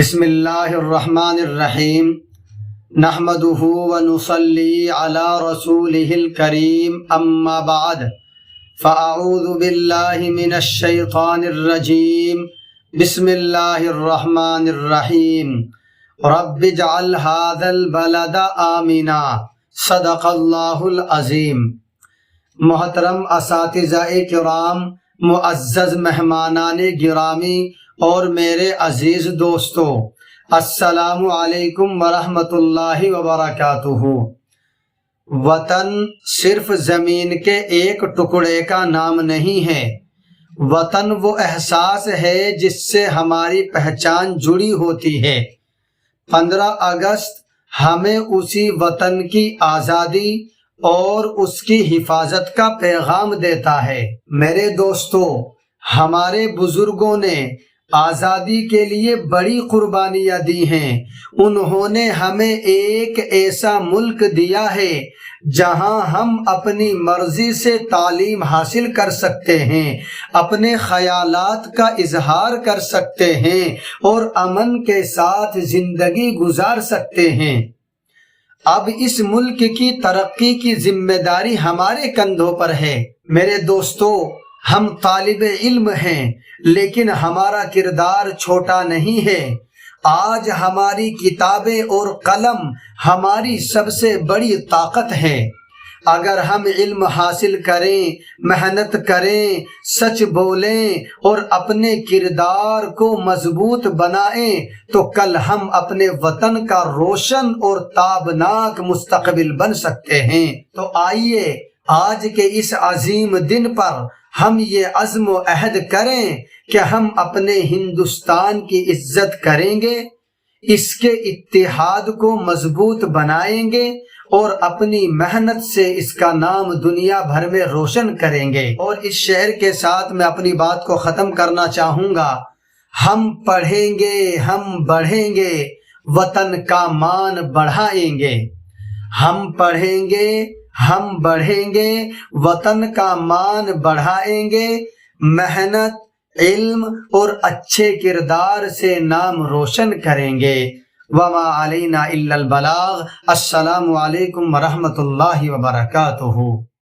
بسم اللہ الرحمن الرحیم نحمدہ ونصلی علی رسولہ الکریم اما بعد فاعوذ باللہ من الشیطان الرجیم بسم اللہ الرحمن الرحیم رب اجعل ھذا البلد آمنا صدق اللہ العظیم۔ محترم اساتذہ کرام، معزز مہمانان گرامی اور میرے عزیز دوستو، السلام علیکم ورحمۃ اللہ وبرکاتہ۔ وطن صرف زمین کے ایک ٹکڑے کا نام نہیں ہے، وطن وہ احساس ہے جس سے ہماری پہچان جڑی ہوتی ہے۔ 15 اگست ہمیں اسی وطن کی آزادی اور اس کی حفاظت کا پیغام دیتا ہے۔ میرے دوستو، ہمارے بزرگوں نے آزادی کے لیے بڑی قربانیاں دی ہیں۔ انہوں نے ہمیں ایک ایسا ملک دیا ہے جہاں ہم اپنی مرضی سے تعلیم حاصل کر سکتے ہیں، اپنے خیالات کا اظہار کر سکتے ہیں اور امن کے ساتھ زندگی گزار سکتے ہیں۔ اب اس ملک کی ترقی کی ذمہ داری ہمارے کندھوں پر ہے۔ میرے دوستو، ہم طالب علم ہیں، لیکن ہمارا کردار چھوٹا نہیں ہے۔ آج ہماری کتابیں اور قلم ہماری سب سے بڑی طاقت ہے۔ اگر ہم علم حاصل کریں، محنت کریں، سچ بولیں اور اپنے کردار کو مضبوط بنائیں تو کل ہم اپنے وطن کا روشن اور تابناک مستقبل بن سکتے ہیں۔ تو آئیے آج کے اس عظیم دن پر ہم یہ عزم و عہد کریں کہ ہم اپنے ہندوستان کی عزت کریں گے، اس کے اتحاد کو مضبوط بنائیں گے اور اپنی محنت سے اس کا نام دنیا بھر میں روشن کریں گے۔ اور اس شعر کے ساتھ میں اپنی بات کو ختم کرنا چاہوں گا: ہم پڑھیں گے، ہم بڑھیں گے، وطن کا مان بڑھائیں گے۔ ہم پڑھیں گے، ہم بڑھیں گے، وطن کا مان بڑھائیں گے، محنت، علم اور اچھے کردار سے نام روشن کریں گے۔ وما علینا الا البلاغ۔ السلام علیکم ورحمۃ اللہ وبرکاتہ۔